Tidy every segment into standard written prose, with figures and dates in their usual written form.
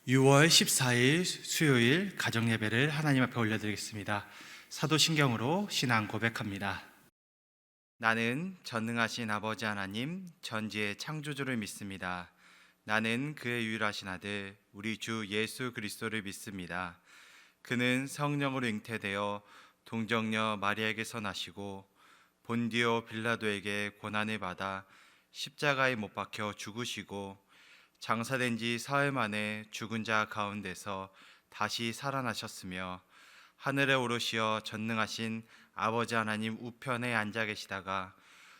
6월 14일 수요일 가정예배를 하나님 앞에 올려드리겠습니다. 사도신경으로 신앙 고백합니다. 나는 전능하신 아버지 하나님 전지의 창조주를 믿습니다. 나는 그의 유일하신 아들 우리 주 예수 그리스도를 믿습니다. 그는 성령으로 잉태되어 동정녀 마리아에게서 나시고 본디오 빌라도에게 고난을 받아 십자가에 못 박혀 죽으시고 장사된 지 사흘 만에 죽은 자 가운데서 다시 살아나셨으며 하늘에 오르시어 전능하신 아버지 하나님 우편에 앉아 계시다가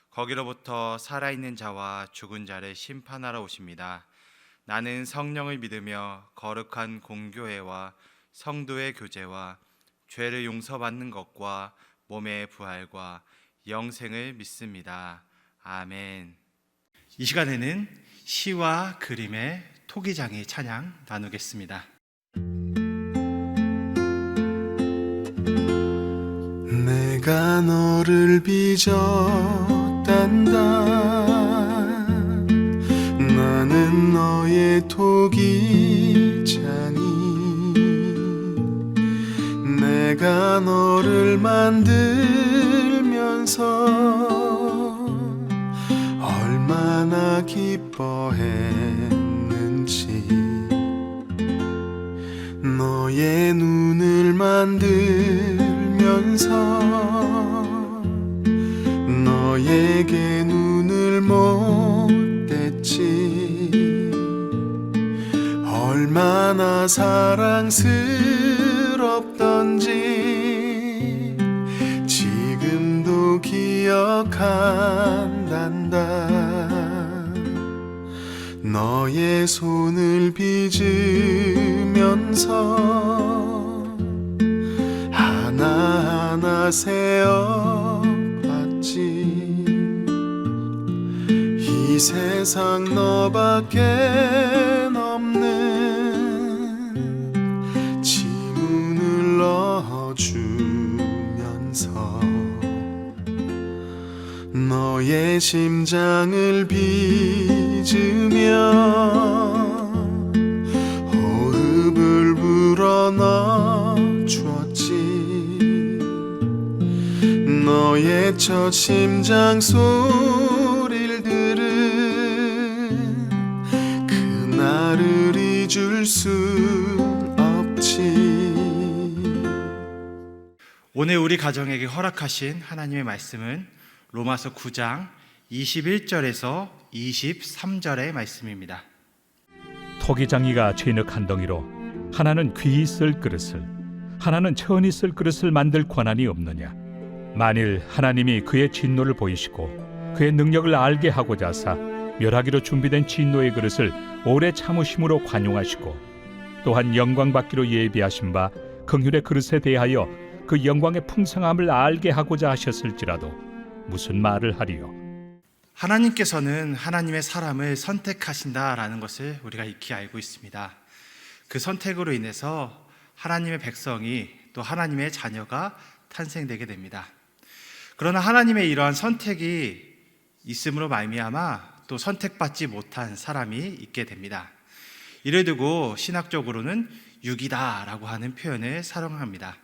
거기로부터 살아있는 자와 죽은 자를 심판하러 오십니다. 나는 성령을 믿으며 거룩한 공교회와 성도의 교제와 죄를 용서받는 것과 몸의 부활과 영생을 믿습니다. 아멘. 이 시간에는 시와 그림의 토기장이 찬양 나누겠습니다. 내가 너를 빚었단다. 나는 너의 토기장이 내가 너를 만들면서 얼마나 기뻐했는지 너의 눈을 만들면서 너에게 눈을 못 댔지. 얼마나 사랑스럽던지 지금도 기억한단다. 너의 손을 빚으면서 하나하나 세어봤지. 이 세상 너밖에 없는 지문을 넣어주면서 너의 심장을 빚으며 호흡을 불어넣어주었지. 너의 첫 심장 소리를 들은 그날을 잊을 수 없지. 오늘 우리 가정에게 허락하신 하나님의 말씀은 로마서 9장 21절에서 23절의 말씀입니다. 토기장이가 진흙 한 덩이로 하나는 귀히 쓸 그릇을 하나는 천히 쓸 그릇을 만들 권한이 없느냐. 만일 하나님이 그의 진노를 보이시고 그의 능력을 알게 하고자 하사 멸하기로 준비된 진노의 그릇을 오래 참으심으로 관용하시고 또한 영광 받기로 예비하신 바 긍휼의 그릇에 대하여 그 영광의 풍성함을 알게 하고자 하셨을지라도 무슨 말을 하리요. 하나님께서는 하나님의 사람을 선택하신다라는 것을 우리가 익히 알고 있습니다. 그 선택으로 인해서 하나님의 백성이 또 하나님의 자녀가 탄생되게 됩니다. 그러나 하나님의 이러한 선택이 있음으로 말미암아 또 선택받지 못한 사람이 있게 됩니다. 이를 두고 신학적으로는 유기다라고 하는 표현을 사용합니다.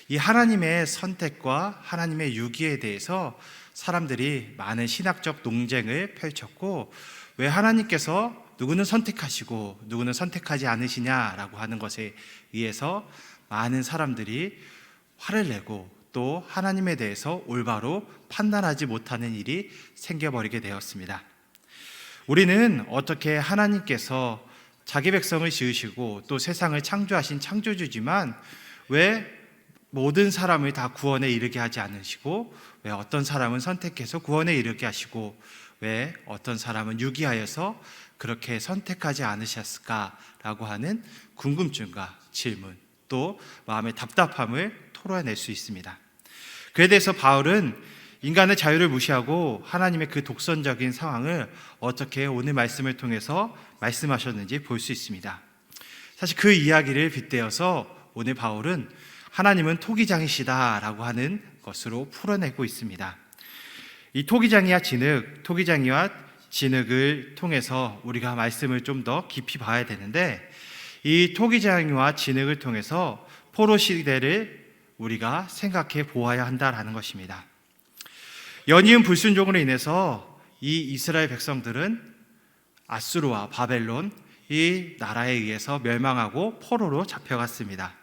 이 하나님의 선택과 하나님의 유기에 대해서 사람들이 많은 신학적 논쟁을 펼쳤고, 왜 하나님께서 누구는 선택하시고 누구는 선택하지 않으시냐라고 하는 것에 의해서 많은 사람들이 화를 내고 또 하나님에 대해서 올바로 판단하지 못하는 일이 생겨버리게 되었습니다. 우리는 어떻게 하나님께서 자기 백성을 지으시고 또 세상을 창조하신 창조주지만 왜 모든 사람을 다 구원에 이르게 하지 않으시고 왜 어떤 사람은 선택해서 구원에 이르게 하시고 왜 어떤 사람은 유기하여서 그렇게 선택하지 않으셨을까라고 하는 궁금증과 질문 또 마음의 답답함을 토로해낼 수 있습니다. 그에 대해서 바울은 인간의 자유를 무시하고 하나님의 그 독선적인 상황을 어떻게 오늘 말씀을 통해서 말씀하셨는지 볼 수 있습니다. 사실 그 이야기를 빗대어서 오늘 바울은 하나님은 토기장이시다라고 하는 것으로 풀어내고 있습니다. 이 토기장이와 진흙을 통해서 우리가 말씀을 좀 더 깊이 봐야 되는데, 이 토기장이와 진흙을 통해서 포로 시대를 우리가 생각해 보아야 한다라는 것입니다. 연이은 불순종으로 인해서 이 이스라엘 백성들은 아수르와 바벨론 이 나라에 의해서 멸망하고 포로로 잡혀갔습니다.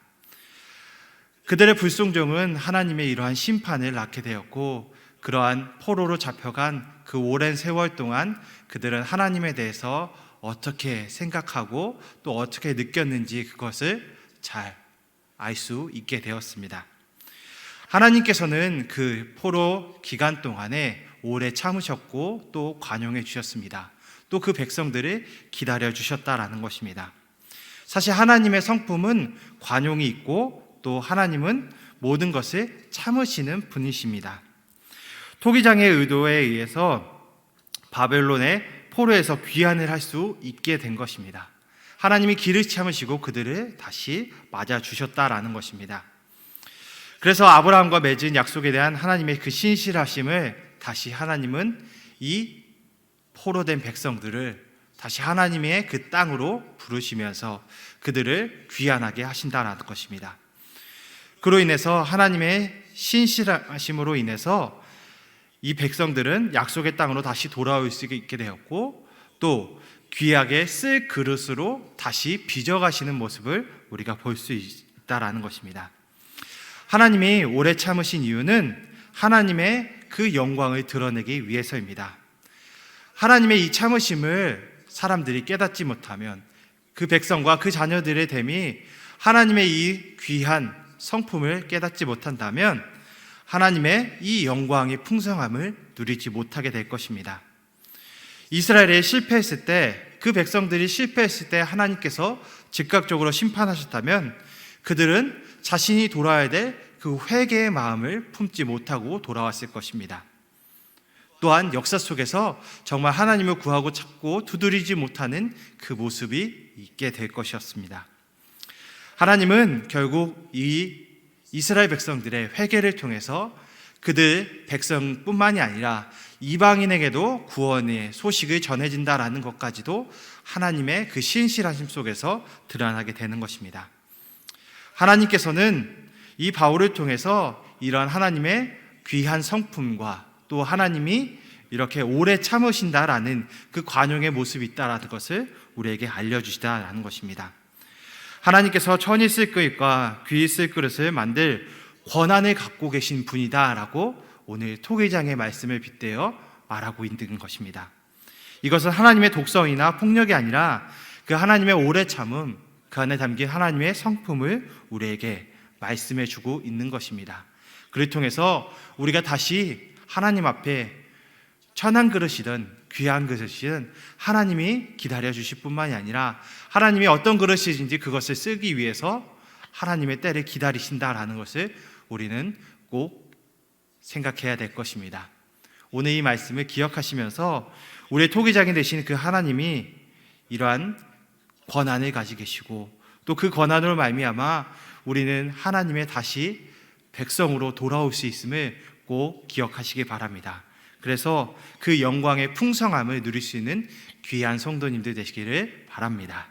그들의 불순종은 하나님의 이러한 심판을 낳게 되었고, 그러한 포로로 잡혀간 그 오랜 세월 동안 그들은 하나님에 대해서 어떻게 생각하고 또 어떻게 느꼈는지 그것을 잘 알 수 있게 되었습니다. 하나님께서는 그 포로 기간 동안에 오래 참으셨고 또 관용해 주셨습니다. 또 그 백성들을 기다려 주셨다라는 것입니다. 사실 하나님의 성품은 관용이 있고 또 하나님은 모든 것을 참으시는 분이십니다. 토기장의 의도에 의해서 바벨론의 포로에서 귀환을 할 수 있게 된 것입니다. 하나님이 길을 참으시고 그들을 다시 맞아 주셨다라는 것입니다. 그래서 아브라함과 맺은 약속에 대한 하나님의 그 신실하심을 다시 하나님은 이 포로된 백성들을 다시 하나님의 그 땅으로 부르시면서 그들을 귀환하게 하신다라는 것입니다. 그로 인해서 하나님의 신실하심으로 인해서 이 백성들은 약속의 땅으로 다시 돌아올 수 있게 되었고, 또 귀하게 쓸 그릇으로 다시 빚어가시는 모습을 우리가 볼 수 있다라는 것입니다. 하나님이 오래 참으신 이유는 하나님의 그 영광을 드러내기 위해서입니다. 하나님의 이 참으심을 사람들이 깨닫지 못하면, 그 백성과 그 자녀들의 됨이 하나님의 이 귀한 성품을 깨닫지 못한다면 하나님의 이 영광의 풍성함을 누리지 못하게 될 것입니다. 이스라엘이 실패했을 때, 그 백성들이 실패했을 때 하나님께서 즉각적으로 심판하셨다면 그들은 자신이 돌아야 될 그 회개의 마음을 품지 못하고 돌아왔을 것입니다. 또한 역사 속에서 정말 하나님을 구하고 찾고 두드리지 못하는 그 모습이 있게 될 것이었습니다. 하나님은 결국 이 이스라엘 백성들의 회개를 통해서 그들 백성뿐만이 아니라 이방인에게도 구원의 소식을 전해진다라는 것까지도 하나님의 그 신실하심 속에서 드러나게 되는 것입니다. 하나님께서는 이 바울을 통해서 이러한 하나님의 귀한 성품과 또 하나님이 이렇게 오래 참으신다라는 그 관용의 모습이 있다라는 것을 우리에게 알려주시다라는 것입니다. 하나님께서 천이 쓸 그릇과 귀 쓸 그릇을 만들 권한을 갖고 계신 분이다라고 오늘 토기장의 말씀을 빗대어 말하고 있는 것입니다. 이것은 하나님의 독성이나 폭력이 아니라 그 하나님의 오래 참음, 그 안에 담긴 하나님의 성품을 우리에게 말씀해 주고 있는 것입니다. 그를 통해서 우리가 다시 하나님 앞에 천한 그릇이든 귀한 그릇이든 하나님이 기다려 주실 뿐만이 아니라 하나님이 어떤 그릇이든지 그것을 쓰기 위해서 하나님의 때를 기다리신다라는 것을 우리는 꼭 생각해야 될 것입니다. 오늘 이 말씀을 기억하시면서 우리의 토기장이 되신 그 하나님이 이러한 권한을 가지고 계시고, 또 그 권한으로 말미암아 우리는 하나님의 다시 백성으로 돌아올 수 있음을 꼭 기억하시기 바랍니다. 그래서 그 영광의 풍성함을 누릴 수 있는 귀한 성도님들 되시기를 바랍니다.